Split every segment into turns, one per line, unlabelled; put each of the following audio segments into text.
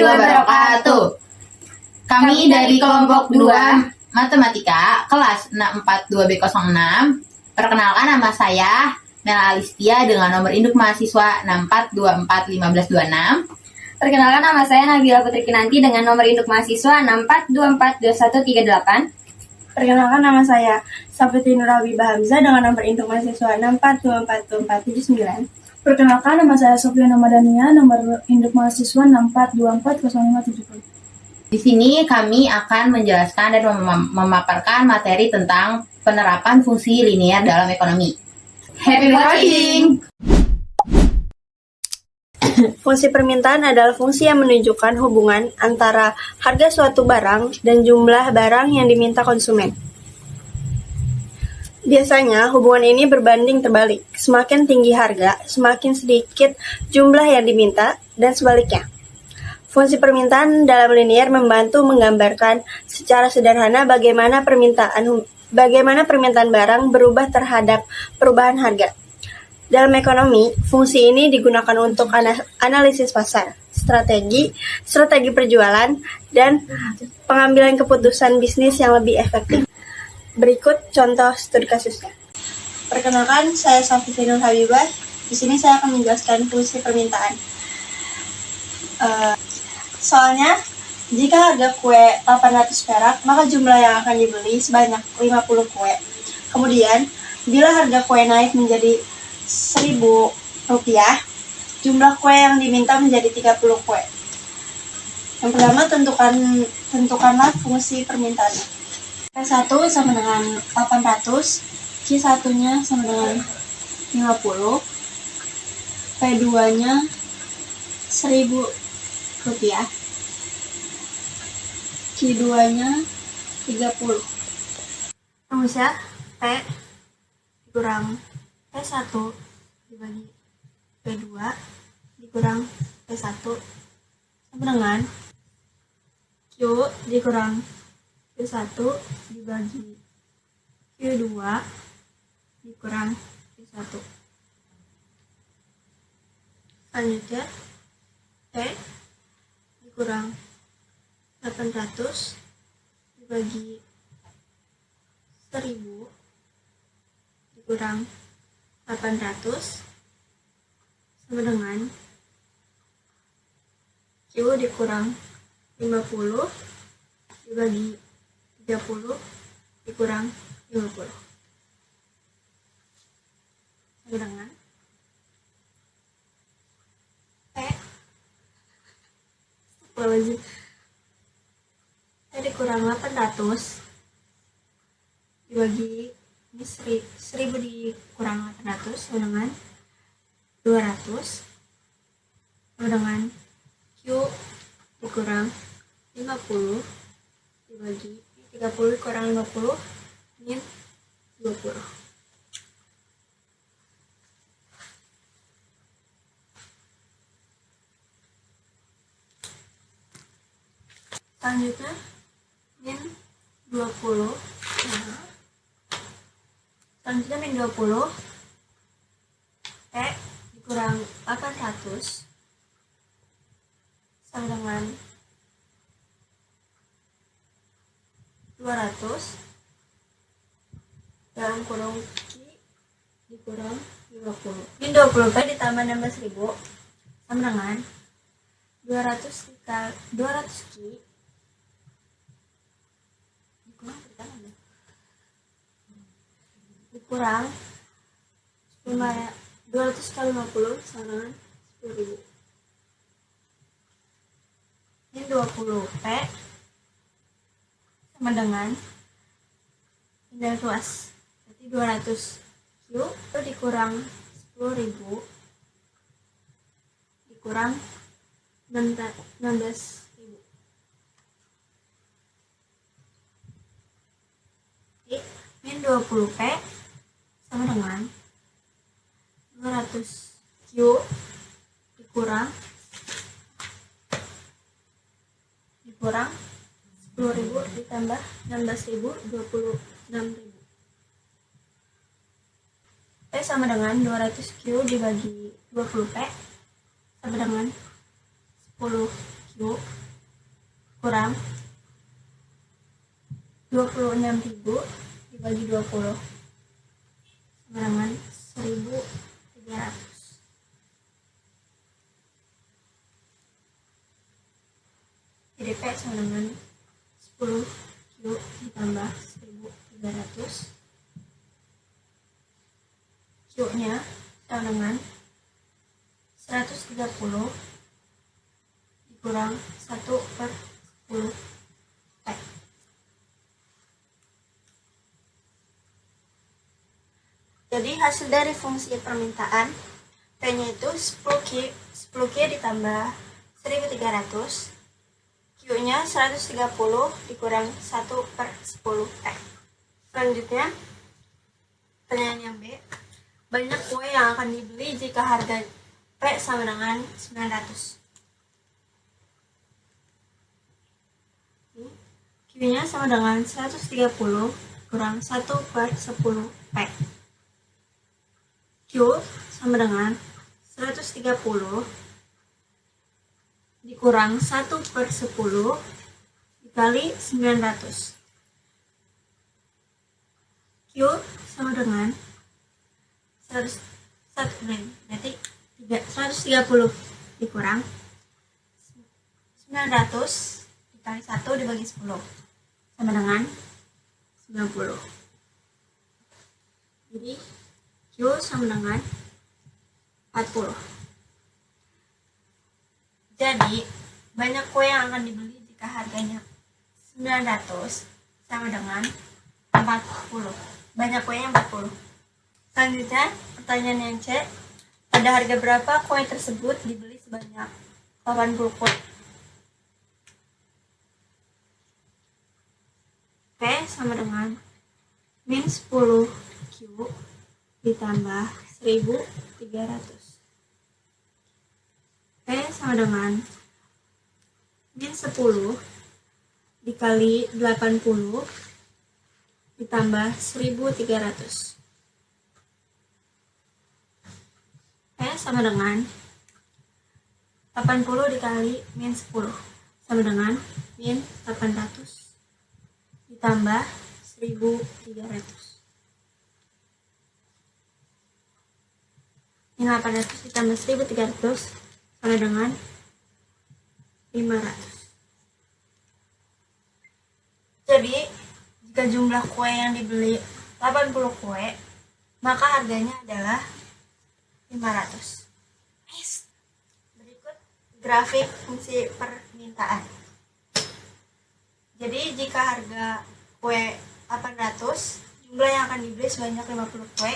warahmatullahi wabarakatuh. Kami dari kelompok 2 Matematika kelas 642B06. Perkenalkan, nama saya Mela Alistia dengan nomor induk mahasiswa 64241526.
Perkenalkan, nama saya Nabila Putri Kinanti dengan nomor induk mahasiswa 64242138.
Perkenalkan, nama saya Safitri Nurhabibah Hamzah dengan nomor induk mahasiswa 64242479.
Perkenalkan, nama saya Sofiana Madania, nomor induk mahasiswa 64240570.
Di sini kami akan menjelaskan dan memaparkan materi tentang penerapan fungsi linear dalam ekonomi. Happy watching!
Fungsi permintaan adalah fungsi yang menunjukkan hubungan antara harga suatu barang dan jumlah barang yang diminta konsumen. Biasanya, hubungan ini berbanding terbalik. Semakin tinggi harga, semakin sedikit jumlah yang diminta, dan sebaliknya. Fungsi permintaan dalam linear membantu menggambarkan secara sederhana bagaimana permintaan barang berubah terhadap perubahan harga. Dalam ekonomi, fungsi ini digunakan untuk analisis pasar, strategi perjualan, dan pengambilan keputusan bisnis yang lebih efektif. Berikut contoh studi kasusnya. Perkenalkan, saya Safitri Nurhabibah. Di sini saya akan menjelaskan fungsi permintaan. Soalnya, jika harga kue 800 perak, maka jumlah yang akan dibeli sebanyak 50 kue. Kemudian, bila harga kue naik menjadi 1.000 rupiah, jumlah kue yang diminta menjadi 30 kue. Yang pertama, tentukanlah fungsi permintaannya. P1 sama dengan 800, Q1-nya sama dengan 50, P2-nya 1.000 rupiah, Q2-nya 30. Rumusnya P dikurang P1 dibagi P2 dikurang P1 sama dengan Q dikurang Q1 dibagi Q2 dikurang Q1. Selanjutnya, P dikurang 800 dibagi 1.000 dikurang 800 sama dengan Q dikurang 50 dibagi 30 dikurang 50 sama dengan P dikurang 800 dibagi ini 1.000 dikurang 800 sama dengan 200 sama dengan Q dikurang 50 dibagi 30 kurang 50 min 20. Selanjutnya min 20. Selanjutnya min 20. P dikurang 800 sama dengan 200 dalam kurung Q dikurang 50. Min 20 P ditambah 16.000 sama dengan 200 Q dikurang 200 kali 50 sama dengan 10.000. Min 20 P sama dengan nilai luas, berarti 200 Q itu dikurang 10.000 dikurang 16.000. Min 20 P sama dengan 200 Q dikurang 10.000 ditambah 16.000, 26.000. P sama dengan 200 Q dibagi 20 P sama dengan 10 Q Q kurang 26.000 dibagi 20 sama dengan 1.300. Jadi P sama dengan 10 Q ditambah 1.300. Q nya sama dengan 130 dikurang 1/10 P. Jadi hasil dari fungsi permintaan P-nya itu 10Q ditambah 1.300, Q-nya 130 dikurang 1/10 P. Selanjutnya, pertanyaan yang B. Banyak kue yang akan dibeli jika harga P sama dengan 900. Q-nya sama dengan 130 kurang 1/10 P. Q sama dengan 130 dikurang 1/10 dikali 900. Q sama dengan 130 dikurang 900 dikali 1 dibagi 10 sama dengan 90. Jadi Q sama dengan 40. Jadi banyak kue yang akan dibeli jika harganya 900 sama dengan 40. Banyak kue yang 40. Selanjutnya pertanyaan yang C. Pada harga berapa kue tersebut dibeli sebanyak 80 kue? P sama dengan min 10 Q ditambah 1.300. P sama dengan min 10 dikali 80 ditambah 1.300. P sama dengan 80 dikali min 10 sama dengan min 800 ditambah 1.300. Min 800 ditambah 1.300 sama dengan 500. Jadi jika jumlah kue yang dibeli 80 kue, maka harganya adalah 500. Berikut grafik fungsi permintaan. Jadi jika harga kue 800, jumlah yang akan dibeli sebanyak 50 kue.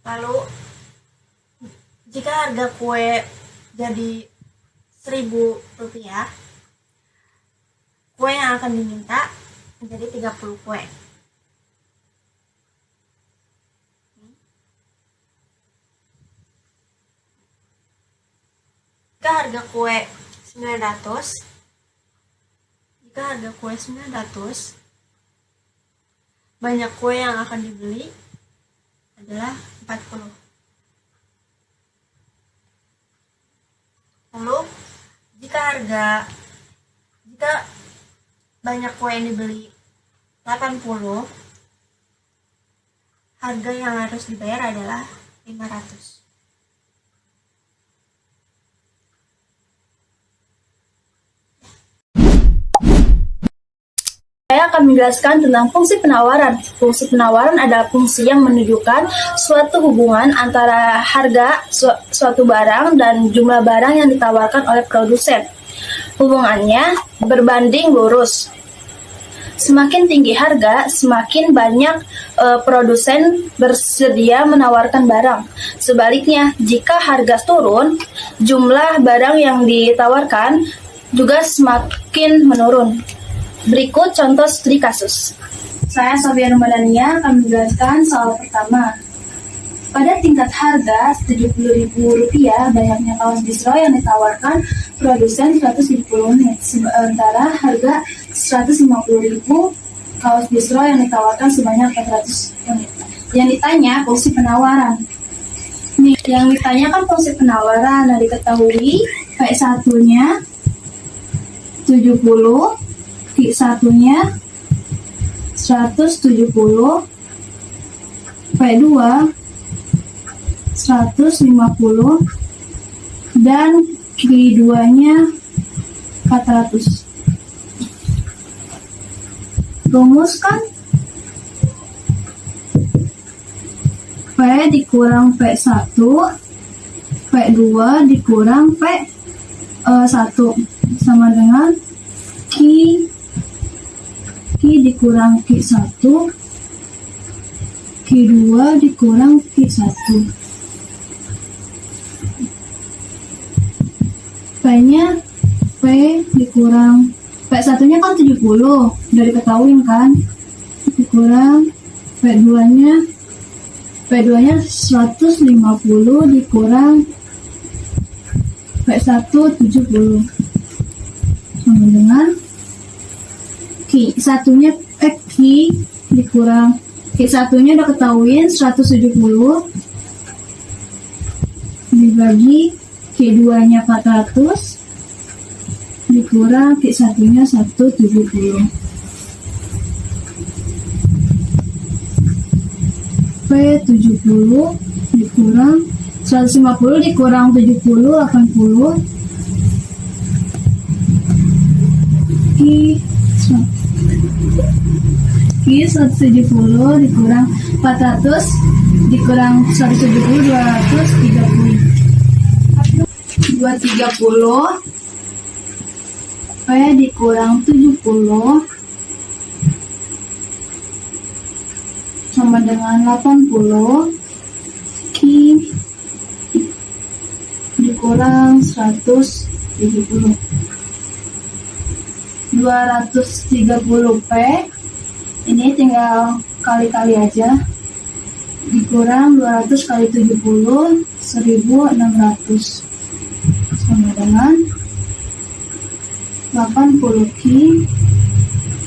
Lalu jika harga kue jadi 1.000 rupiah, kue yang akan diminta menjadi 30 kue. Jika harga kue 900, banyak kue yang akan dibeli adalah 40. Lalu jika banyak kue yang dibeli 80, harga yang harus dibayar adalah 500.
Saya akan menjelaskan tentang fungsi penawaran. Fungsi penawaran adalah fungsi yang menunjukkan suatu hubungan antara harga suatu barang dan jumlah barang yang ditawarkan oleh produsen. Hubungannya berbanding lurus. Semakin tinggi harga, semakin banyak produsen bersedia menawarkan barang. Sebaliknya, jika harga turun, jumlah barang yang ditawarkan juga semakin menurun. Berikut contoh studi kasus.
Saya Sofia Numadania akan menjelaskan soal pertama. Pada tingkat harga Rp70.000, banyaknya kaos distro yang ditawarkan
produsen 170 unit, sementara harga 150.000 kaos distro yang ditawarkan sebanyak 400 unit. Yang ditanya fungsi penawaran. Nih, yang ditanya kan fungsi penawaran. Nah, diketahui P1-nya 70, Q1-nya 170, P2 150, dan Q2-nya 400. Rumuskan P dikurang P1, P2 dikurang P1 sama dengan Q dikurang Q1, Q2 dikurang Q1. P-nya P dikurang P1-nya kan 70, udah diketahuin kan, dikurang P2-nya 150 dikurang P1 70 sama dengan Q1-nya Q dikurang Q1-nya udah ketahuin 170 dibagi Q2-nya 400 dikurang Q1-nya 170. P70 dikurang 150 dikurang 70 80. Q 170 dikurang 400 dikurang 170 230 P dikurang 70 sama dengan 80. Q dikurang 170. 230 P ini tinggal kali-kali aja, dikurang 200 kali 70 1600 sama dengan 80 Q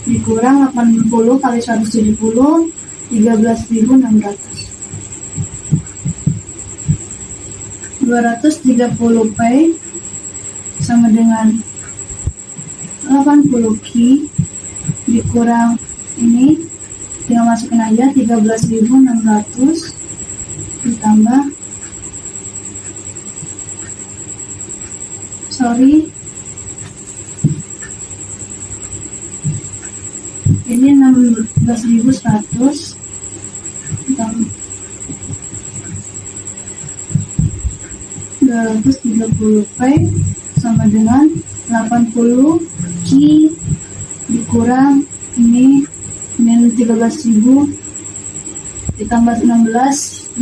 dikurang 80 kali 170 13.600. 230 P sama dengan 80 Q dikurang ini tinggal masukin aja 13.600 ditambah ini 16.100 ditambah 230 P sama dengan 80 Q dikurang ini 13.000 ditambah 16.100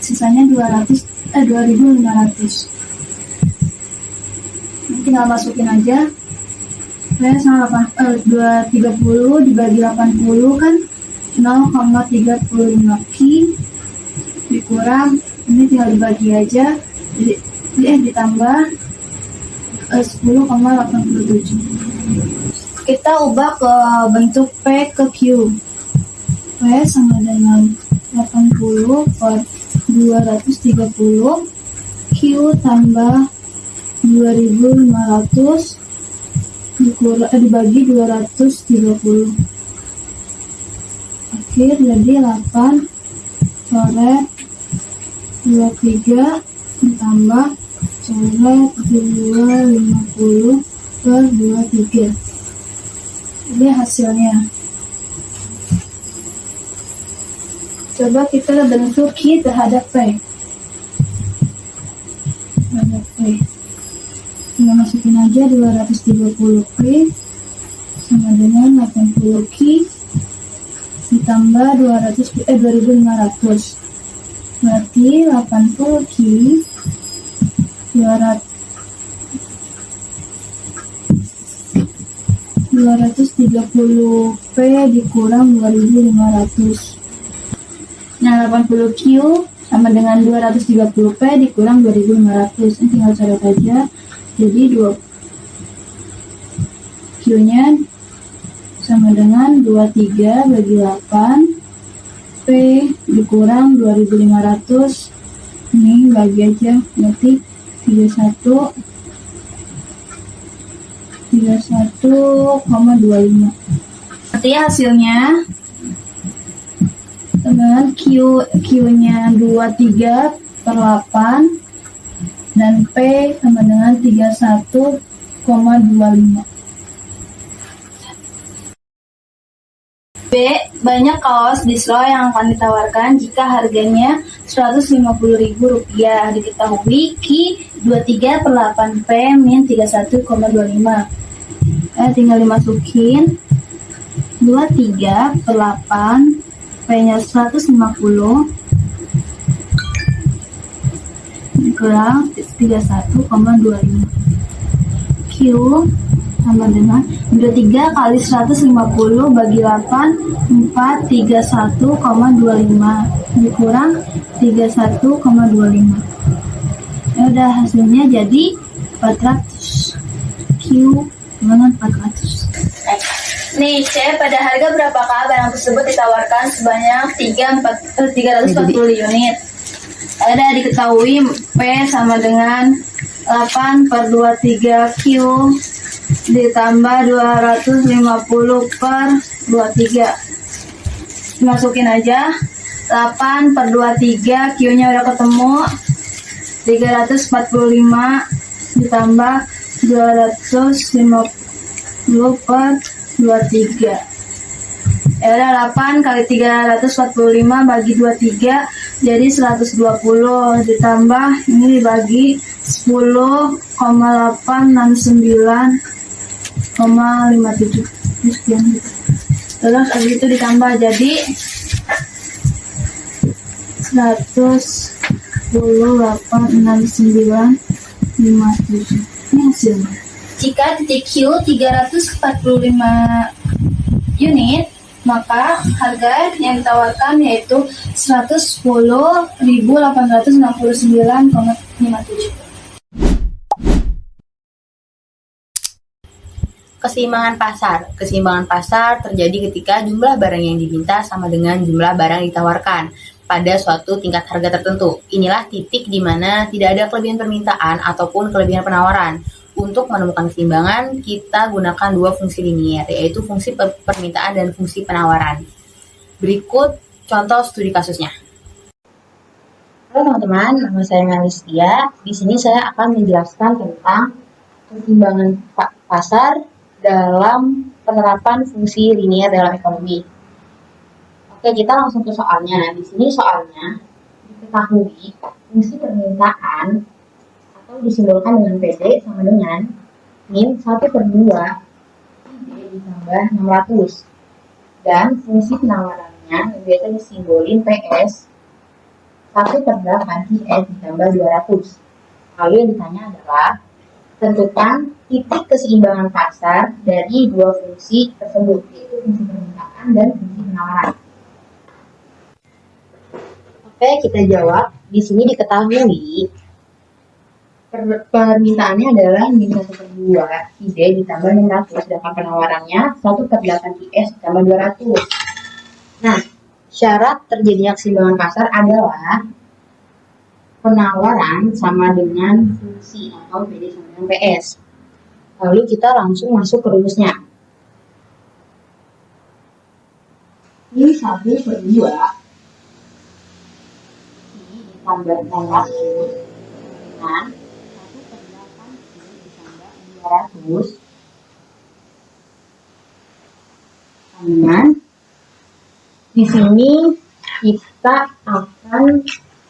sisanya 2.500. Tinggal masukin aja P sama 230 dibagi 80 kan 0,35 Q dikurang ini tinggal dibagi aja ditambah 10,87. Kita ubah ke bentuk P ke Q. P sama dengan 80 per 230 Q tambah 2.500 dibagi 230. Akhir jadi 8 coret 23 ditambah coret 250 per 23. Ini hasilnya. Coba kita bentuk Q terhadap P. Terhadap P. Tinggal masukin aja 230 P sama dengan 80 Q ditambah 2.500. Berarti 80 Q 230 P dikurang 2.500. Nah, 80 Q sama dengan 230P dikurang 2500. Ini tinggal coret aja. Jadi Q-nya sama dengan 23 bagi 8 P dikurang 2500. Ini bagi aja, berarti 31,25. Artinya hasilnya dengan Q-nya 23 per 8 dan P sama dengan 31,25. B. Banyak kaos dislo yang akan ditawarkan jika harganya Rp150.000. Diketahui Q23 per 8P min 31,25. Tinggal dimasukin 23 per 8 P-nya 150 kurang 31,25. Q sama dengan 23 kali 150 bagi 8 431,25 dikurang 31,25. Ya udah, hasilnya jadi 400. Q dengan 400. Nih, C, pada harga berapakah barang tersebut ditawarkan sebanyak 340 unit? Ada diketahui P sama dengan 8 per 23 Q ditambah 250 per 23. Masukin aja 8 per 23, Q-nya udah ketemu, 345 ditambah 250 per 23. Ya udah, 8 kali 345 bagi 23 jadi 120 ditambah ini dibagi 10,869,57. Terus abis itu ditambah jadi 110,869,57. Ini hasilnya. Jika titik Q 345 unit, maka harga yang ditawarkan yaitu 110.869,57.
Keseimbangan pasar. Keseimbangan pasar terjadi ketika jumlah barang yang diminta sama dengan jumlah barang yang ditawarkan pada suatu tingkat harga tertentu. Inilah titik di mana tidak ada kelebihan permintaan ataupun kelebihan penawaran. Untuk menemukan keseimbangan, kita gunakan dua fungsi linier, yaitu fungsi permintaan dan fungsi penawaran. Berikut contoh studi kasusnya. Halo teman-teman, nama saya Melistia. Di sini saya akan menjelaskan tentang keseimbangan pasar dalam penerapan fungsi linier dalam ekonomi. Oke, kita langsung ke soalnya. Nah, di sini soalnya diketahui fungsi permintaan atau disimbolkan dengan PD sama dengan min 1/2 PD ditambah 600. Dan fungsi penawarannya yang biasa disimbolin PS 1/8 PS ditambah 200. Lalu yang ditanya adalah tentukan titik keseimbangan pasar dari dua fungsi tersebut, yaitu fungsi permintaan dan fungsi penawaran. Oke, kita jawab. Di sini diketahui permintaannya adalah min 1/2 PD ditambah 600, sedangkan penawarannya 1/8 PS ditambah 200. Nah, syarat terjadinya keseimbangan pasar adalah penawaran sama dengan fungsi atau PD sama dengan PS. Lalu kita langsung masuk ke rumusnya. Min 1/2 ditambah 600 dengan 1/8 ditambah 200 dengan di sini kita akan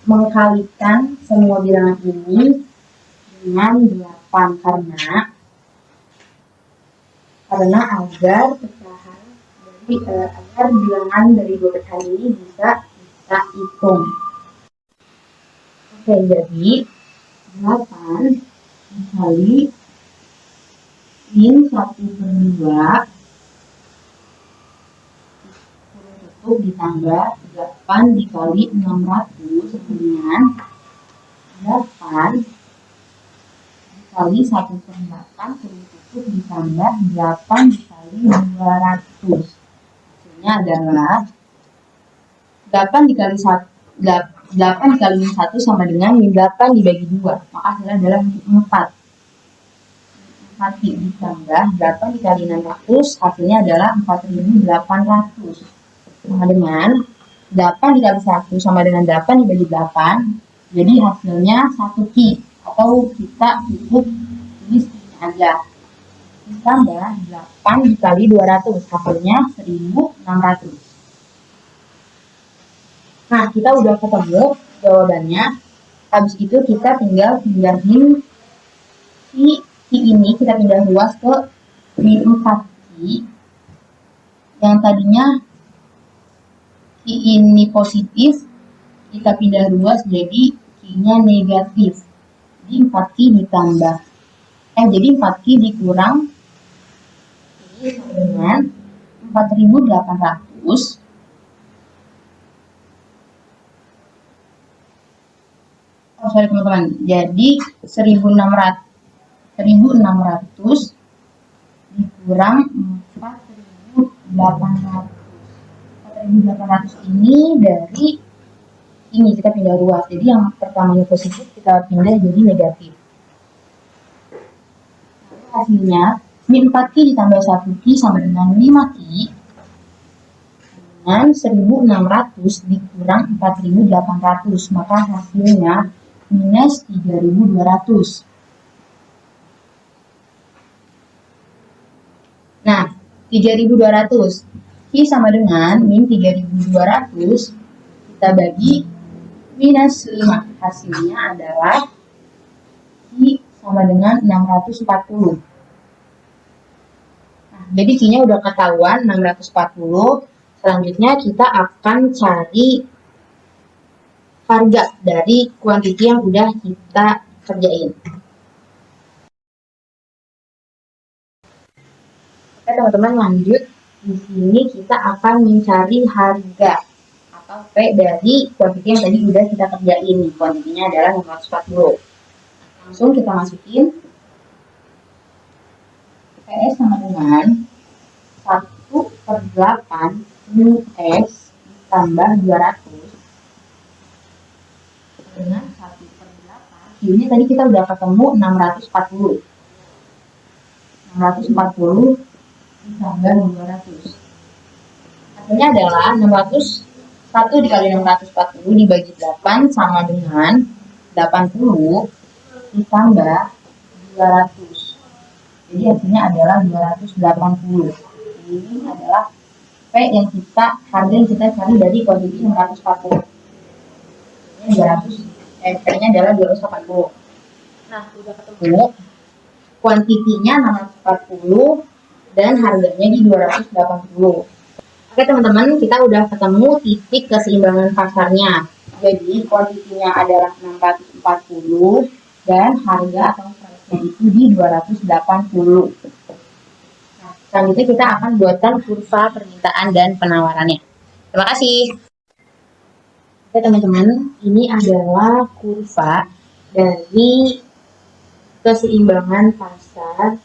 mengkalikan semua bilangan ini dengan 8 karena agar pecahan dari agar bilangan dari dua pecahan ini bisa kita hitung. Oke, jadi 8 dikali min 1/2 tutup ditambah 8 dikali 600 dengan 8 dikali 1/8 kurung tutup ditambah 8 dikali 200. Hasilnya adalah 8 dikali 1 sama dengan 8 dibagi 2. Maka hasilnya adalah 4. 4 ditambah 8 dikali 600, hasilnya adalah 4.800. Sama dengan 8 dikali 1 sama dengan 8 dibagi 8. Jadi hasilnya 1 Ki. Atau kita cukup tulis Ki-nya aja. Ditambah 8 dikali 200, hasilnya 1.600. Nah, kita udah ketemu jawabannya. Habis itu kita tinggal pindahin Ki ini, kita pindah luas ke min 4 Ki. Yang tadinya Ki ini positif, kita pindah luas jadi Ki-nya negatif. Jadi 4 Ki ditambah. Jadi 4 Ki dikurang ini sama dengan 4.800. Oh, sorry teman-teman. Jadi 1.600 dikurang 4.800. 4.800 ini dari ini kita pindah luas. Jadi yang pertamanya positif kita pindah jadi negatif. Lalu hasilnya min 4 Ki ditambah 1 Ki sama dengan 5 Ki dengan 1.600 dikurang 4.800. Maka hasilnya minus 3.200. Nah, 3.200 Ki sama dengan min 3.200 kita bagi minus 5. Hasilnya adalah Ki sama dengan 640. Nah, jadi Ki-nya udah ketahuan 640. Selanjutnya kita akan cari harga dari kuantiti yang udah kita kerjain. Oke teman-teman, lanjut. Di sini kita akan mencari harga atau P dari kuantiti yang tadi udah kita kerjain. Kuantitinya adalah 640. Langsung kita masukin. PS sama dengan 1/8 US ditambah 200 dengan 1/8. Ini tadi kita udah ketemu 640. 640 ditambah 200. Hasilnya adalah 1 dikali 640 dibagi 8 sama dengan 80 ditambah 200. Jadi hasilnya adalah 280. Ini adalah P yang harga yang kita cari dari kuantiti 640. Ini 200, P-nya adalah 280. Nah, udah ketemu kuantitinya 640 dan harganya di 280. Oke teman-teman, kita udah ketemu titik keseimbangan pasarnya. Jadi kuantitinya adalah 640 dan harga atau price-nya itu di 280. Nah, selanjutnya kita akan buatkan kurva permintaan dan penawarannya. Terima kasih. Oke teman-teman, ini adalah kurva dari keseimbangan pasar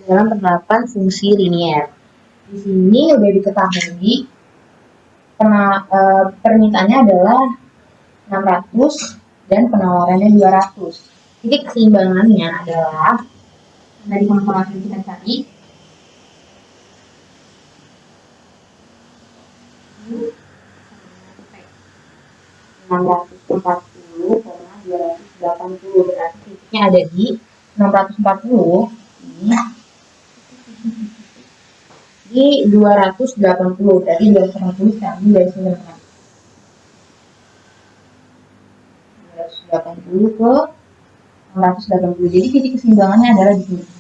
dalam penerapan fungsi linier. Di sini udah diketahui permintaannya adalah 600 dan penawarannya 200. Titik keseimbangannya adalah dari konfirmasi kita cari 640 karena 280, berarti titiknya ada di 640 ini di 280, dari 280 sekarang dari 280 ke 680. Jadi titik keseimbangannya adalah di sini.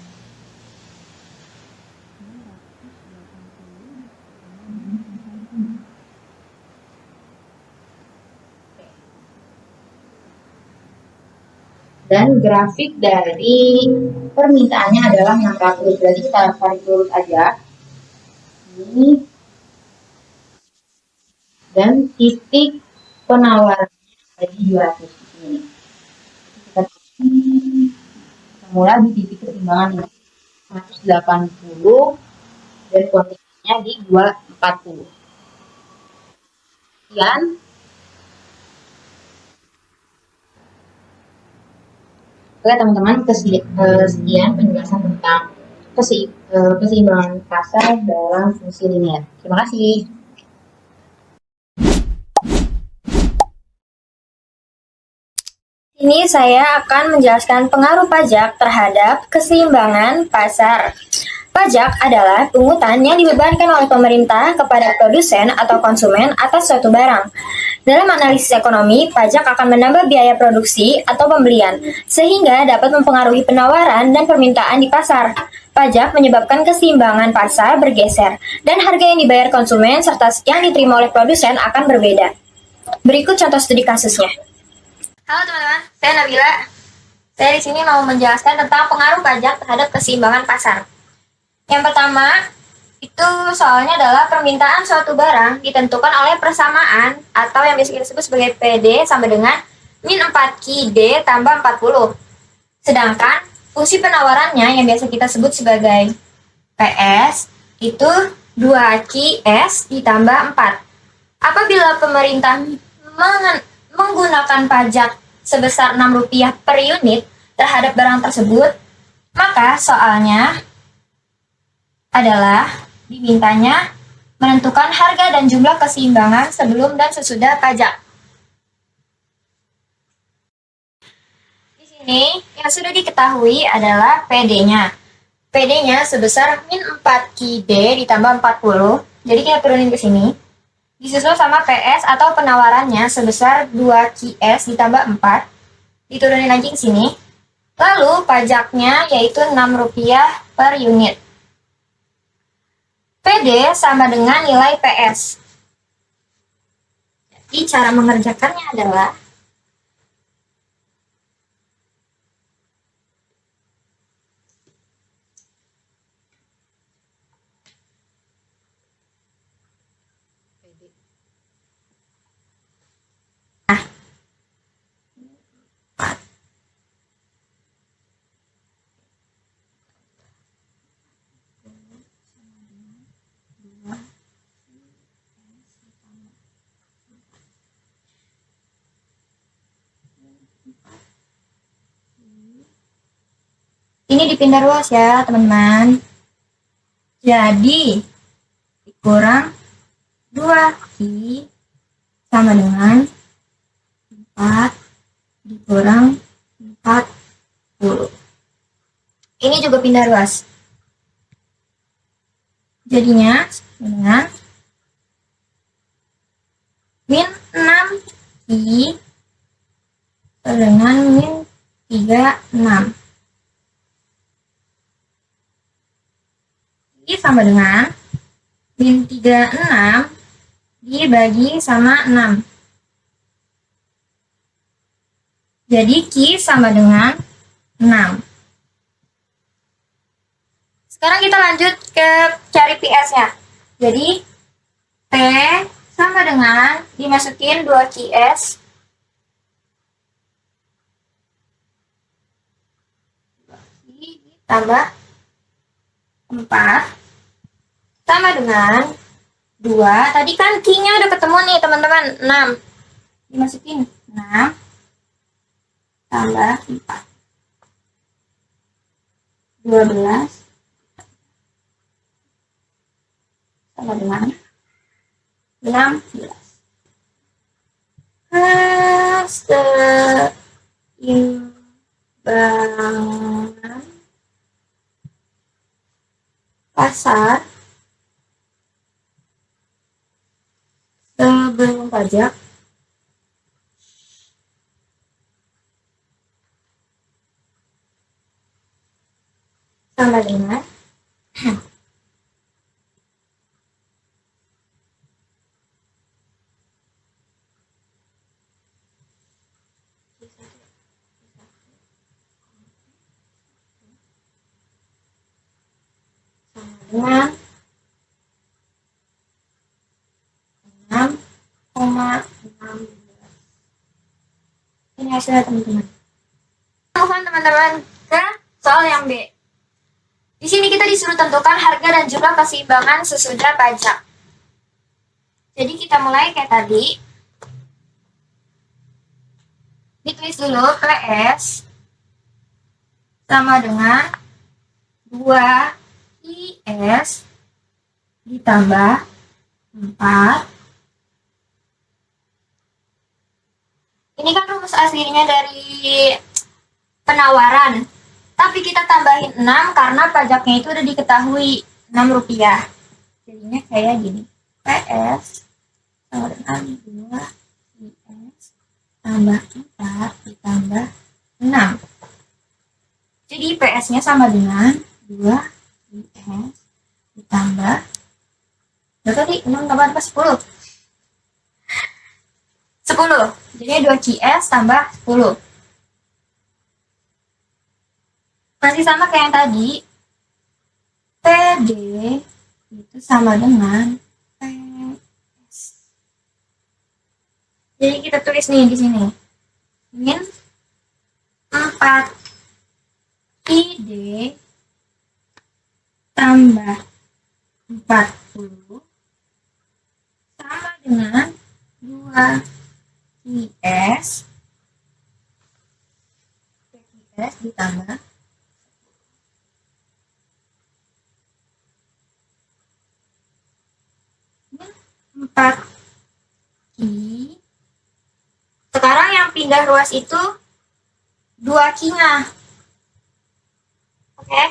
Dan grafik dari permintaannya adalah 600. Berarti kita tarik lurus aja. Ini dan titik penawaran jadi 200 ini. Kita mulai di titik keseimbangan 180 dan kuantitinya di 240. Sekian. Oke teman-teman, sekian penjelasan tentang keseimbangan pasar dalam fungsi linear. Terima kasih.
Ini saya akan menjelaskan pengaruh pajak terhadap keseimbangan pasar. Pajak adalah pungutan yang dibebankan oleh pemerintah kepada produsen atau konsumen atas suatu barang. Dalam analisis ekonomi, pajak akan menambah biaya produksi atau pembelian, sehingga dapat mempengaruhi penawaran dan permintaan di pasar. Pajak menyebabkan keseimbangan pasar bergeser, dan harga yang dibayar konsumen serta yang diterima oleh produsen akan berbeda. Berikut contoh studi kasusnya. Halo teman-teman, saya Nabila. Saya di sini mau menjelaskan tentang pengaruh pajak terhadap keseimbangan pasar. Yang pertama, itu soalnya adalah permintaan suatu barang ditentukan oleh persamaan atau yang biasa kita sebut sebagai PD sama dengan min 4Q D tambah 40. Sedangkan fungsi penawarannya yang biasa kita sebut sebagai PS itu 2QS ditambah 4. Apabila pemerintah menggunakan pajak sebesar Rp6 per unit terhadap barang tersebut, maka soalnya adalah dimintanya menentukan harga dan jumlah keseimbangan sebelum dan sesudah pajak. Di sini yang sudah diketahui adalah PD-nya. PD-nya sebesar min 4QD ditambah 40. Jadi kita turunin ke sini. Disusul sama PS atau penawarannya sebesar 2QS ditambah 4. Diturunin lagi ke sini. Lalu pajaknya yaitu Rp6 per unit. PD sama dengan nilai PS. Jadi cara mengerjakannya adalah ini dipindah ruas ya teman-teman. Jadi dikurang 2I sama dengan 4 dikurang 40. Ini juga pindah ruas. Jadinya dengan min 6I dengan min 36. I sama dengan min 36 dibagi sama 6. Jadi Q sama dengan 6. Sekarang kita lanjut ke cari PS-nya. Jadi P sama dengan dimasukin 2QS tambah 4 sama dengan 2. Tadi kan Q-nya udah ketemu nih teman-teman, 6. Dimasukin 6 tambah 4. 12 sama dengan 16. Keseimbangan pasar sebelum pajak sama dengan dengan 6 hasilnya teman-teman. Move on teman-teman ke soal yang B. Di sini kita disuruh tentukan harga dan jumlah keseimbangan sesudah pajak. Jadi kita mulai kayak tadi. Ditulis dulu PS sama dengan 2IS ditambah 4. Ini kan rumus aslinya dari penawaran. Tapi kita tambahin 6 karena pajaknya itu udah diketahui Rp6. Jadinya kayak gini. PS sama dengan 2IS tambah 4 ditambah 6. Jadi PS-nya sama dengan 2IS ditambah berapa tadi? 6 tambah 10. 10. Jadi 2QS tambah 10. Masih sama kayak yang tadi. PD itu sama dengan PS. Jadi kita tulis nih di sini. Min 4 ID tambah 40 sama dengan 2IS ditambah 4Q. Sekarang yang pindah ruas itu 2Q-nya. Oke.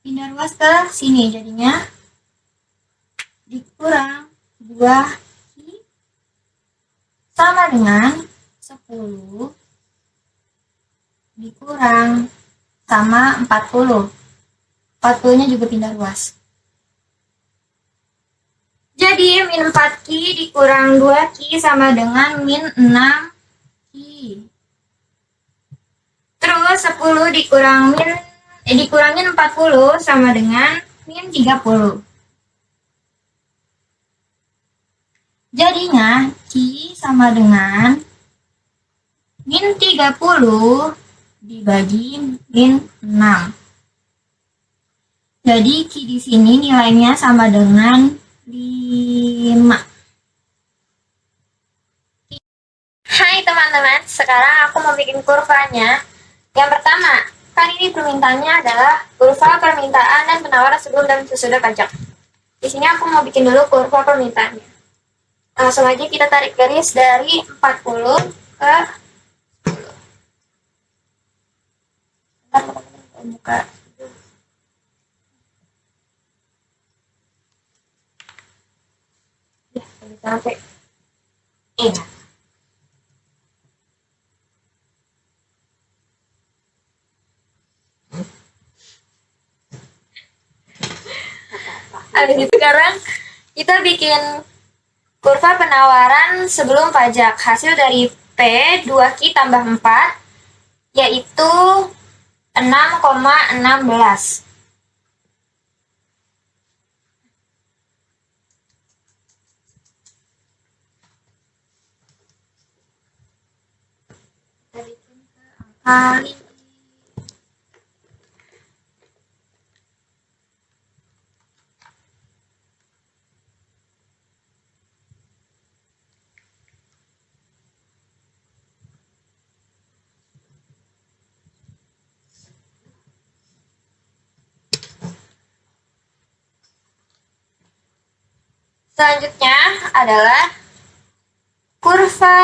Pindah ruas ke sini jadinya dikurang 2Q sama dengan 10 dikurang sama 40. 40-nya juga pindah ruas. Jadi min 4Q dikurang 2Q sama dengan min 6Q. Terus 10 dikurangin 40 sama dengan min 30. Jadinya Q sama dengan min 30 dibagi min 6. Jadi Q di sini nilainya sama dengan 5. Hai teman-teman, sekarang aku mau bikin kurvanya. Yang pertama, kan ini permintaannya adalah kurva permintaan dan penawaran sebelum dan sesudah pajak. Di sini aku mau bikin dulu kurva permintaannya. Langsung aja kita tarik garis dari 40 ke 10. Buka. Sampai ingat. Habis itu sekarang kita bikin kurva penawaran sebelum pajak. Hasil dari P 2Q tambah 4 yaitu 6,16. Kali selanjutnya adalah kurva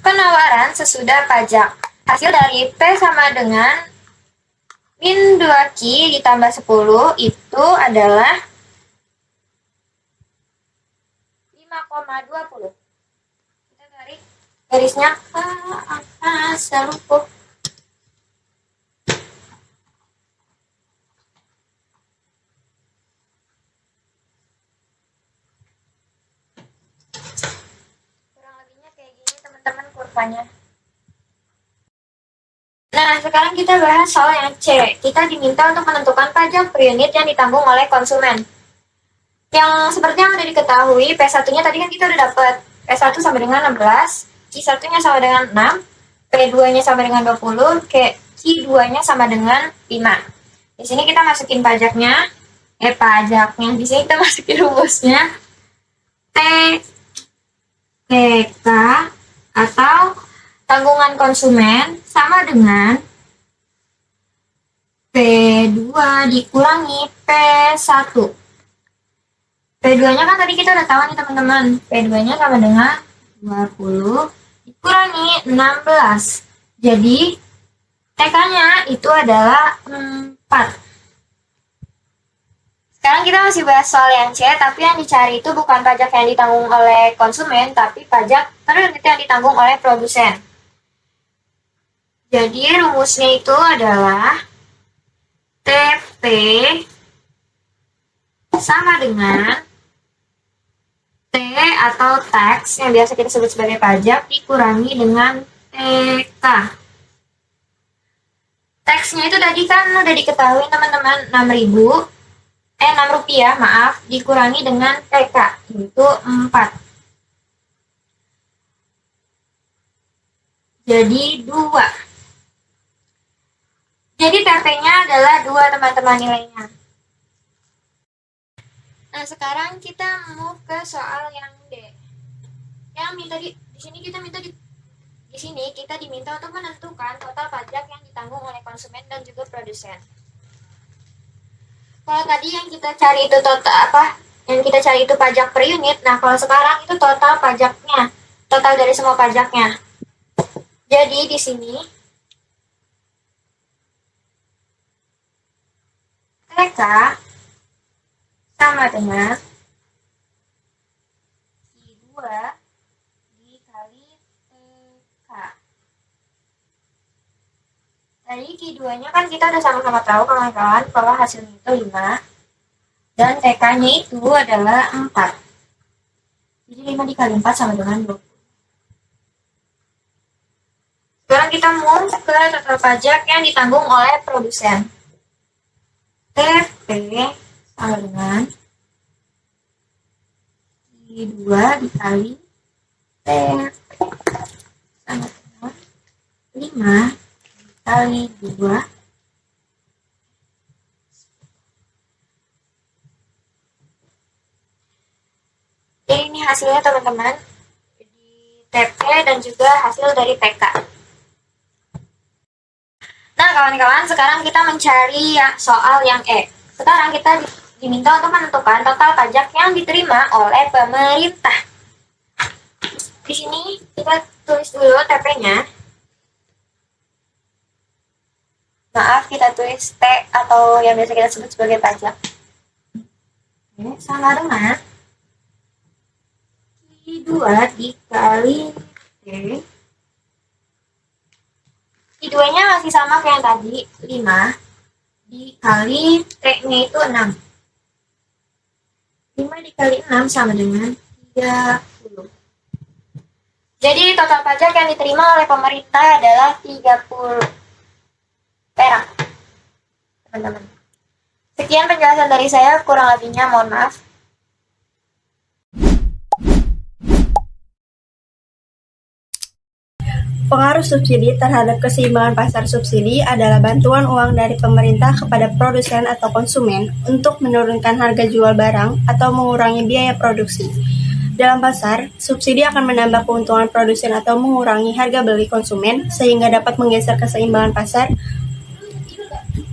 penawaran sesudah pajak. Hasil dari P sama dengan min 2Q ditambah 10 itu adalah 5,20. Kita tarik garisnya ke atas seluruh. Kurang lebihnya kayak gini teman-teman kurvanya. Nah, sekarang kita bahas soal yang C. Kita diminta untuk menentukan pajak per unit yang ditanggung oleh konsumen. Yang seperti yang sudah diketahui, P1-nya tadi kan kita udah dapat P1 sama dengan 16, Q1-nya sama dengan 6, P2-nya sama dengan 20, Q2-nya sama dengan 5. Di sini kita masukin pajaknya. Di sini kita masukin rumusnya. TK atau tanggungan konsumen sama dengan P2 dikurangi P1. P2-nya kan tadi kita udah tahu nih teman-teman. P2-nya sama dengan 20 dikurangi 16. Jadi TK-nya itu adalah 4. Sekarang kita masih bahas soal yang C, tapi yang dicari itu bukan pajak yang ditanggung oleh konsumen, tapi pajak terunit yang ditanggung oleh produsen. Jadi rumusnya itu adalah TP sama dengan T atau tax yang biasa kita sebut sebagai pajak dikurangi dengan TK. Taxnya itu tadi kan udah diketahui teman-teman, 6 rupiah dikurangi dengan TK yaitu 4. Jadi 2. Jadi TP-nya adalah 2 teman-teman nilainya. Nah, sekarang kita move ke soal yang D. Yang minta di sini kita diminta untuk menentukan total pajak yang ditanggung oleh konsumen dan juga produsen. Kalau tadi yang kita cari itu Yang kita cari itu pajak per unit. Nah, kalau sekarang itu total pajaknya, total dari semua pajaknya. Jadi di sini TK sama dengan Q2 dikali TK. Tadi Q2-nya kan kita udah sama-sama tahu kawan-kawan bahwa hasilnya itu 5 dan TK-nya itu adalah 4. Jadi 5 dikali 4 sama dengan 20. Sekarang kita move ke total pajak yang ditanggung oleh produsen. TP sama dengan Q2 dikali TP sama dengan 5 kali 2 jadi ini hasilnya teman-teman di TP dan juga hasil dari TK. Nah kawan-kawan, sekarang kita mencari soal yang E. Sekarang kita diminta untuk menentukan total pajak yang diterima oleh pemerintah. Di sini kita tulis dulu TP-nya. Kita tulis T atau yang biasa kita sebut sebagai pajak. Sama dengan Q2 dikali T. Q2-nya masih sama kayak yang tadi, 5 dikali T-nya itu 6. 5 dikali 6 sama dengan 30. Jadi total pajak yang diterima oleh pemerintah adalah 30 perak, teman-teman. Sekian penjelasan dari saya, kurang lebihnya mohon maaf.
Pengaruh subsidi terhadap keseimbangan pasar. Subsidi adalah bantuan uang dari pemerintah kepada produsen atau konsumen untuk menurunkan harga jual barang atau mengurangi biaya produksi. Dalam pasar, subsidi akan menambah keuntungan produsen atau mengurangi harga beli konsumen sehingga dapat menggeser keseimbangan pasar.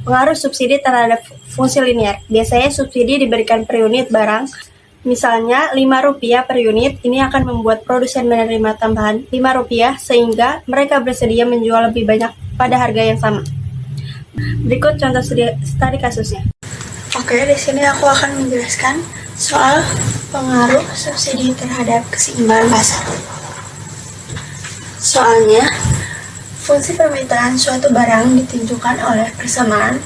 Pengaruh subsidi terhadap fungsi linear. Biasanya subsidi diberikan per unit barang. Misalnya Rp5 per unit, ini akan membuat produsen menerima tambahan Rp5 sehingga mereka bersedia menjual lebih banyak pada harga yang sama. Berikut contoh studi kasusnya.
Oke, di sini aku akan menjelaskan soal pengaruh subsidi terhadap keseimbangan pasar. Soalnya, fungsi permintaan suatu barang ditunjukkan oleh persamaan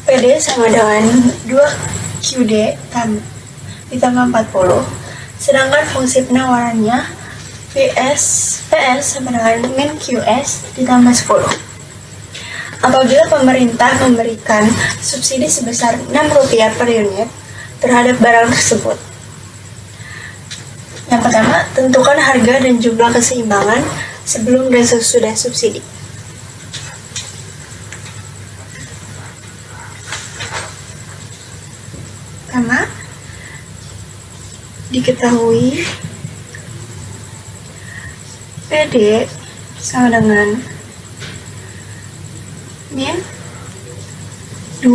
PD sama dengan 2QD ditambah 40, sedangkan fungsi penawarannya PS sama dengan min QS ditambah 10. Apabila pemerintah memberikan subsidi sebesar Rp6 per unit terhadap barang tersebut. Yang pertama, tentukan harga dan jumlah keseimbangan sebelum dan sesudah subsidi. diketahui PD sama dengan min 2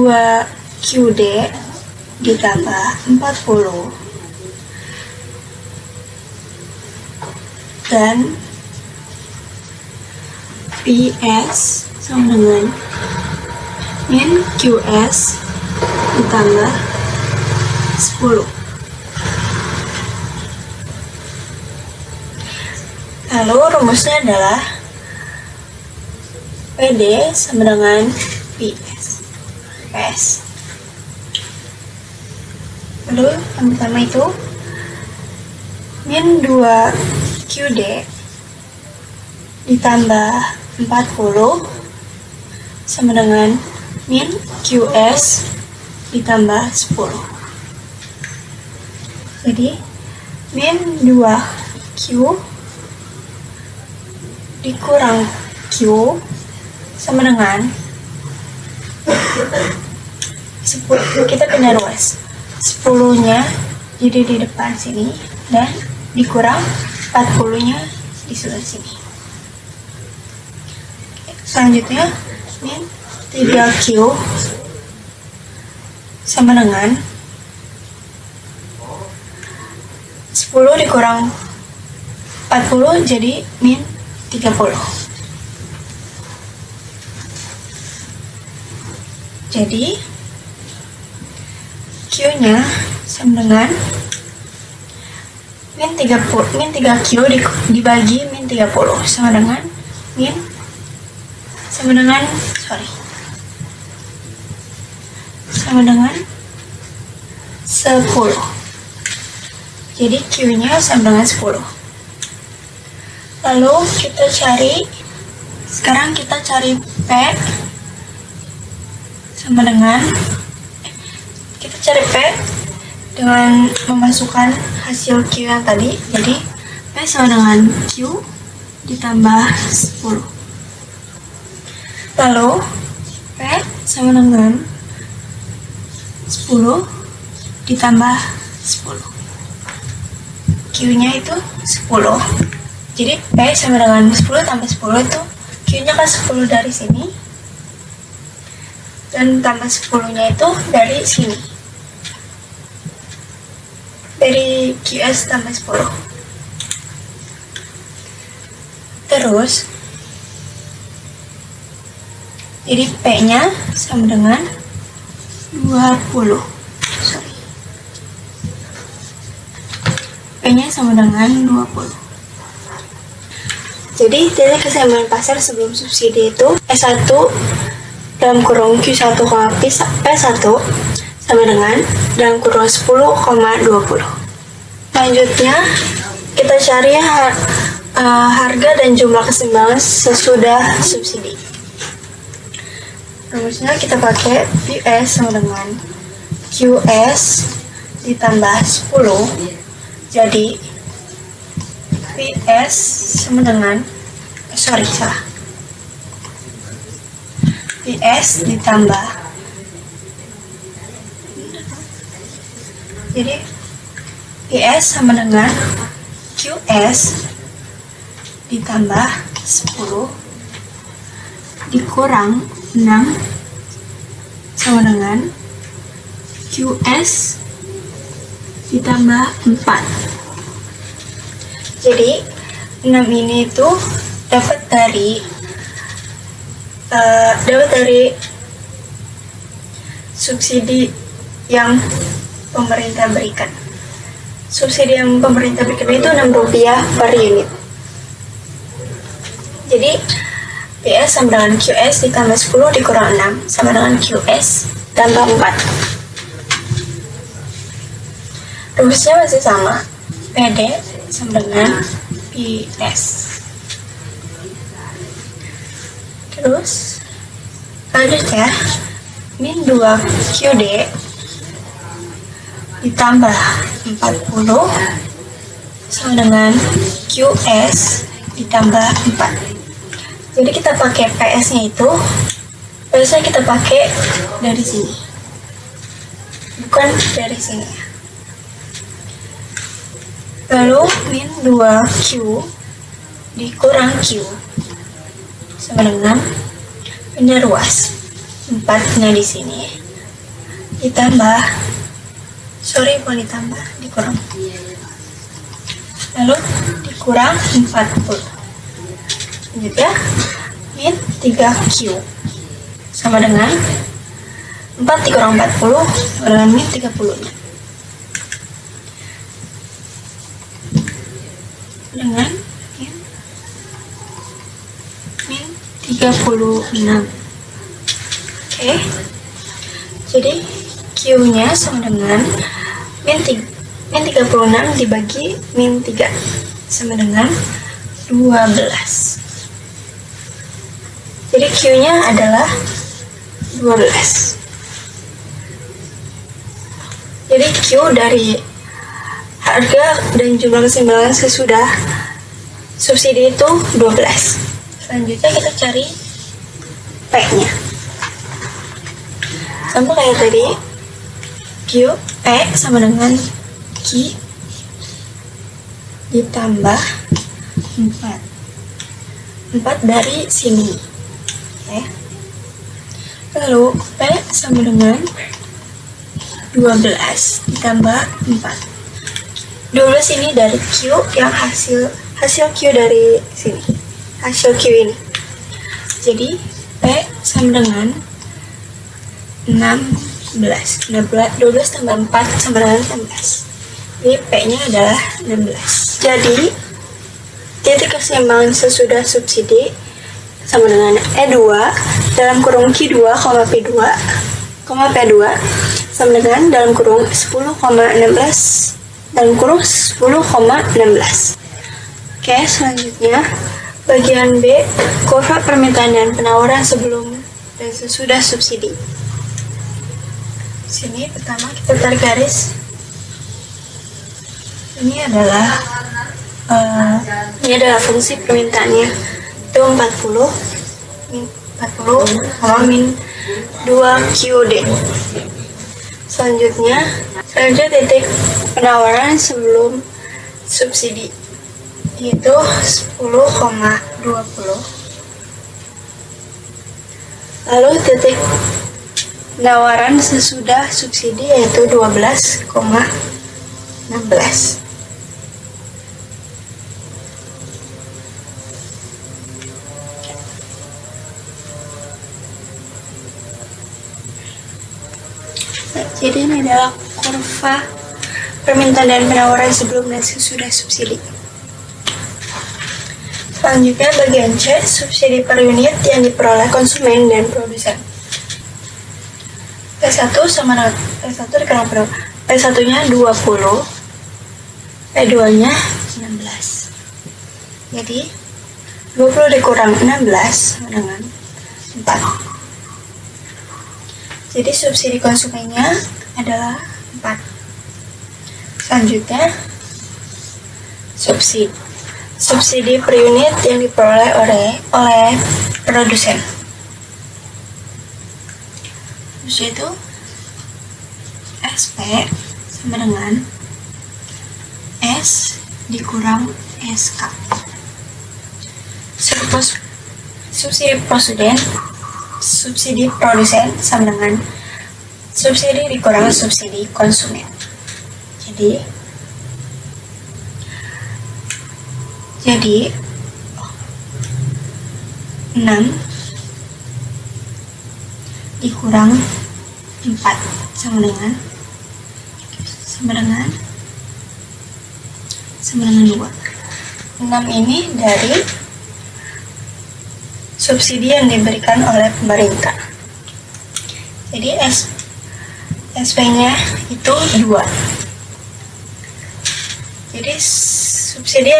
QD ditambah 40 dan PS sama dengan min QS ditambah 10. Lalu rumusnya adalah PD sama dengan PS. Lalu yang pertama itu min 2 QD ditambah 40 sama dengan min QS ditambah 10. Jadi min 2Q dikurang Q sama dengan 10. Kita pindah ruas, 10 nya jadi di depan sini dan dikurang 40 nya di sebelah sini. Selanjutnya min 3Q sama dengan 10 dikurang 40 jadi min 30. Jadi Q-nya sama dengan min 3Q dibagi min 30 sama dengan sama dengan 10. Jadi Q-nya sama dengan 10. Lalu sekarang kita cari P sama dengan, kita cari P dengan memasukkan hasil Q yang tadi. Jadi P sama dengan Q ditambah 10. Lalu P sama dengan 10 ditambah 10. Q-nya itu 10. Jadi P sama dengan 10 tambah 10 itu Q-nya kan 10 dari sini dan tambah 10-nya itu dari sini, dari QS tambah 10. Terus jadi P-nya sama dengan 20. P-nya sama dengan 20. Jadi titik keseimbangan pasar sebelum subsidi itu S1 dalam kurung Q1, P1 sama dengan dalam kurung 10,20. Selanjutnya kita cari harga dan jumlah keseimbangan sesudah subsidi. Rumusnya kita pakai PS sama dengan QS ditambah 10. Jadi PS sama dengan PS ditambah, jadi PS sama dengan QS ditambah 10 dikurang 6 sama dengan QS ditambah 4. Jadi 6 ini itu dapat dari subsidi yang pemerintah berikan. Subsidi yang pemerintah berikan itu Rp6 per unit. Jadi PS sama dengan QS ditambah 10 dikurang 6 sama dengan QS tambah 4. Rumusnya masih sama, PD sama dengan PS. Terus lanjut ya, min 2 QD ditambah 40 sama dengan QS ditambah 4. Jadi kita pakai PS-nya itu, PS-nya kita pakai dari sini, bukan dari sini. Lalu min 2Q dikurang Q sama dengan benda ruas 4-nya di sini ditambah, bukan ditambah, dikurang. Lalu dikurang 40. Selanjutnya min 3Q sama dengan 4 dikurang 40 sama dengan min 30. Dengan min 36. Oke. Jadi Q-nya sama dengan min 36 dibagi min 3 sama dengan 12. Jadi Q-nya adalah 12. Jadi Q dari harga dan jumlah keseimbangan sesudah subsidi itu 12. Selanjutnya kita cari P-nya. Sama kayak tadi, Q, P sama dengan Q ditambah 4. 4 dari sini. Oke. Lalu P sama dengan 12 ditambah 4. 12 ini dari Q yang hasil Q dari sini. Hasil Q ini. Jadi P sama dengan 16. 12 tambah 4 sama dengan 16. Jadi P-nya adalah 16. Jadi titik keseimbangan sesudah subsidi sama dengan E2 dalam kurung Q2, P2, P2 sama dengan dalam kurung 10,16 dalam kurung 10,16. Oke, selanjutnya bagian B, kurva permintaan dan penawaran sebelum dan sesudah subsidi. Sini pertama kita tarik garis. Ini adalah fungsi permintaannya itu 40 min 2QD. Selanjutnya titik penawaran sebelum subsidi yaitu 10,20. Lalu titik penawaran sesudah subsidi yaitu 12,16. Jadi ini adalah kurva permintaan dan penawaran sebelum dan sesudah subsidi. Selanjutnya bagian C, subsidi per unit yang diperoleh konsumen dan produsen. P1 sama dengan P1 dikurang P1-nya 20, P2-nya 16. Jadi 20 dikurang 16 sama dengan 4. Jadi subsidi konsumennya adalah 4. Selanjutnya subsidi per unit yang diperoleh oleh produsen. Terus itu SP sama dengan S dikurang SK. Subsidi produsen sama dengan subsidi dikurang subsidi konsumen. Jadi 6 dikurang 4 sama dengan 2. 6 ini dari subsidi yang diberikan oleh pemerintah. Jadi SP-nya itu 2. Jadi subsidi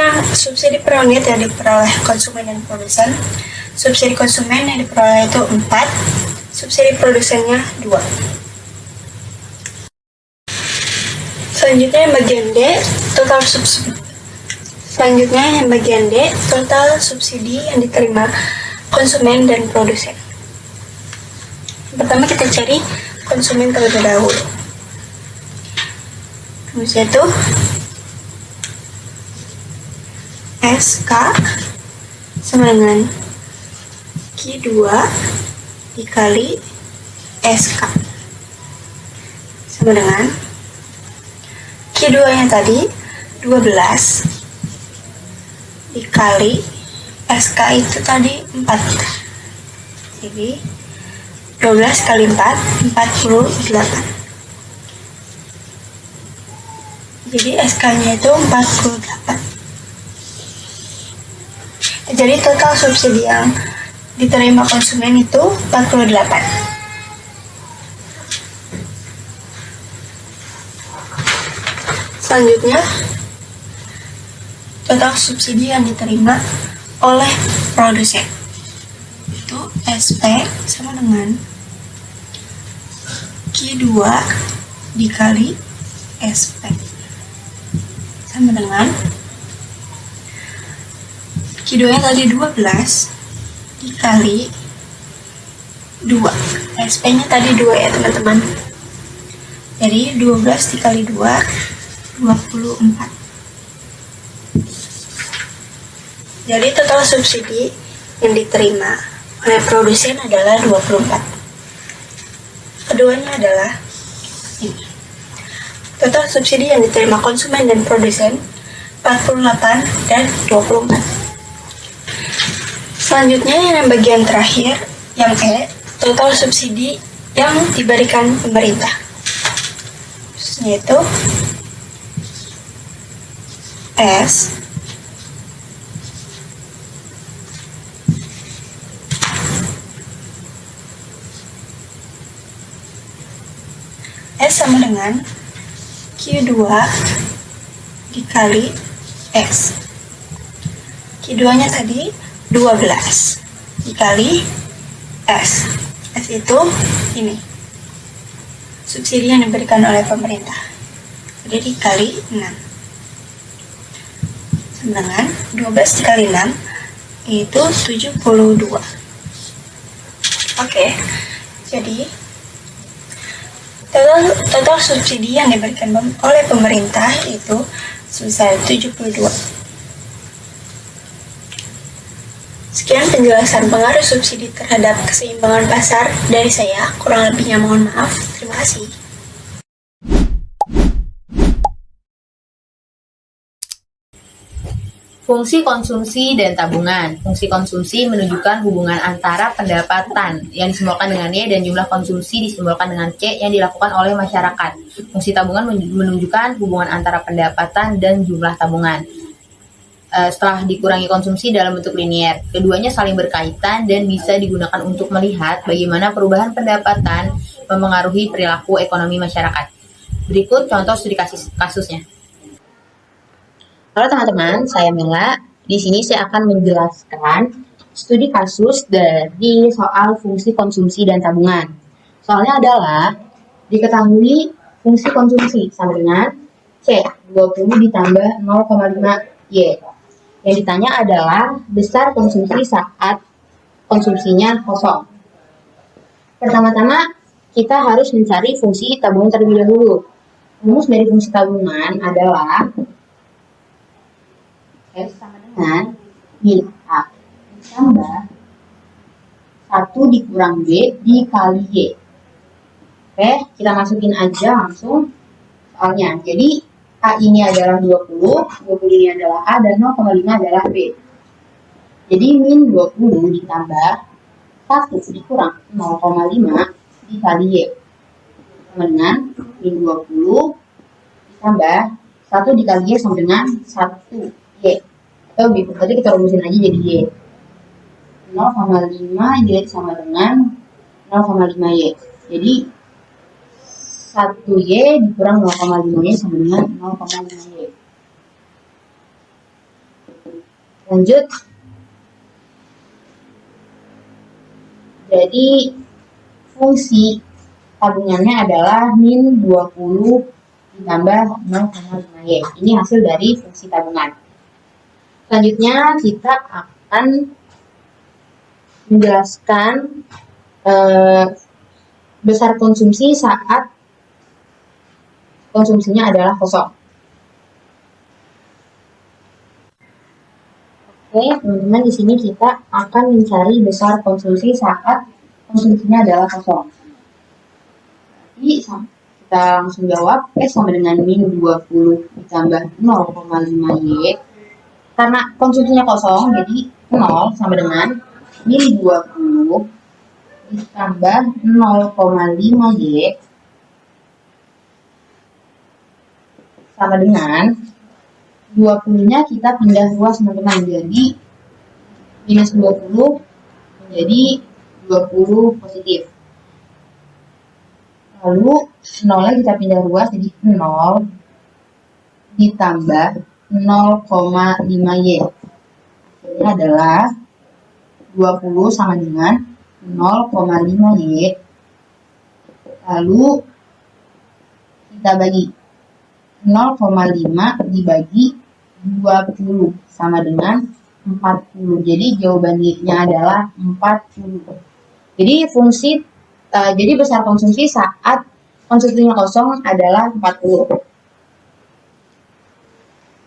per unit yang diperoleh konsumen dan produsen, subsidi konsumen yang diperoleh itu 4, subsidi produsennya 2. Selanjutnya yang bagian D, total subsidi yang diterima konsumen dan produsen. Pertama kita cari konsumen terlebih dahulu. Terus itu SK sama dengan Q2 dikali SK sama dengan Q2 nya tadi 12 dikali SK itu tadi 4. Jadi 12 kali 4 48. Jadi SK nya itu 48. Jadi total subsidi yang diterima konsumen itu 48. Selanjutnya, total subsidi yang diterima oleh produsen itu SP sama dengan Q2 dikali SP sama dengan Q2 nya tadi 12 dikali 2. SP nya tadi 2 ya teman-teman. Jadi 12 dikali 2 24. Jadi total subsidi yang diterima oleh produsen adalah 24. Keduanya adalah ini. Total subsidi yang diterima konsumen dan produsen 48 dan 24. Selanjutnya yang bagian terakhir, yang E, total subsidi yang diberikan pemerintah. Yaitu S sama dengan Q2 dikali S. Q2 nya tadi 12 dikali S. S itu ini subsidi yang diberikan oleh pemerintah. Jadi dikali 6 sama dengan 12 dikali 6 itu 72. Oke, jadi total subsidi yang diberikan oleh pemerintah itu sebesar 72. Sekian penjelasan pengaruh subsidi terhadap keseimbangan pasar dari saya. Kurang lebihnya mohon maaf. Terima kasih.
Fungsi konsumsi dan tabungan. Fungsi konsumsi menunjukkan hubungan antara pendapatan yang disimbolkan dengan Y dan jumlah konsumsi disimbolkan dengan C yang dilakukan oleh masyarakat. Fungsi tabungan menunjukkan hubungan antara pendapatan dan jumlah tabungan. Setelah dikurangi konsumsi dalam bentuk linier, keduanya saling berkaitan dan bisa digunakan untuk melihat bagaimana perubahan pendapatan mempengaruhi perilaku ekonomi masyarakat. Berikut contoh studi kasusnya. Halo teman-teman, saya Mela. Di sini saya akan menjelaskan studi kasus dari soal fungsi konsumsi dan tabungan. Soalnya adalah diketahui fungsi konsumsi sama dengan C, 20 ditambah 0,5 Y. Yang ditanya adalah besar konsumsi saat konsumsinya kosong. Pertama-tama kita harus mencari fungsi tabungan terlebih dahulu. Rumus dari fungsi tabungan adalah F sama dengan min A ditambah 1 dikurang B dikali Y. Oke, kita masukin aja langsung soalnya. Jadi A ini adalah 20 ini adalah A, dan 0,5 adalah B. Jadi min 20 ditambah 1 dikurang 0,5 dikali Y. Sama dengan min 20 ditambah 1 dikali Y sama dengan 1 Y. Atau tadi kita rumusin aja jadi Y. 0,5 Y sama dengan 0,5 Y. Jadi 1 Y dikurang 0,5 Y sama dengan 0,5 Y. Lanjut. Jadi fungsi tabungannya adalah min 20 ditambah 0,5 Y. Ini hasil dari fungsi tabungan. Selanjutnya kita akan menjelaskan besar konsumsi saat konsumsinya adalah kosong. Oke, teman-teman, di sini kita akan mencari besar konsumsi saat konsumsinya adalah kosong. Jadi kita langsung jawab, S sama dengan min 20 ditambah 0,5 Y. Karena konsumsinya kosong, jadi 0 sama dengan min 20 ditambah 0,5 Y sama dengan 20-nya kita pindah ruas, teman-teman. Jadi minus 20 menjadi 20 positif. Lalu 0-nya kita pindah ruas, jadi 0 ditambah 0,5 Y. Ini adalah 20 sama dengan 0,5 Y. Lalu kita bagi 0,5 dibagi 20 sama dengan 40. Jadi jawaban Y-nya adalah 40. Jadi jadi besar konsumsi saat konsumsinya kosong adalah 40.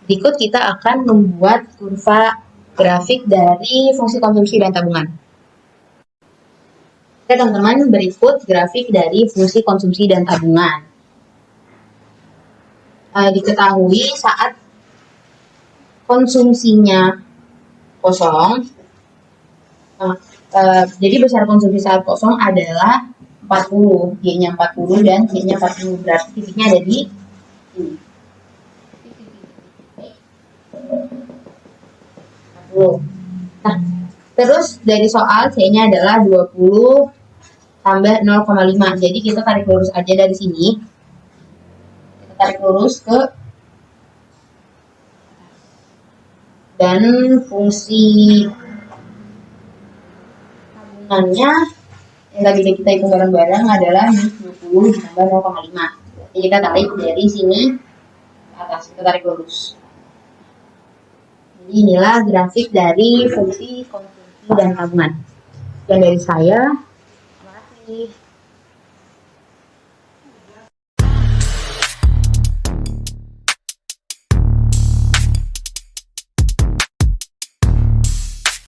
Berikut kita akan membuat kurva grafik dari fungsi konsumsi dan tabungan. Oke, teman-teman, berikut grafik dari fungsi konsumsi dan tabungan. Diketahui saat konsumsinya kosong, jadi besar konsumsi saat kosong adalah 40, Y-nya 40 dan Y-nya 40, berarti titiknya ada di sini. 40. Nah, terus dari soal C-nya adalah 20 tambah 0,5, jadi kita tarik lurus aja dari sini. Kita tarik lurus ke dan fungsi tabungannya yang tadi kita hitung bareng-bareng adalah minus 20 ditambah 0,5. Jadi kita tarik dari sini ke atas, kita tarik lurus. Jadi inilah grafik dari fungsi konsumsi dan tabungan. Dan dari saya, terima kasih.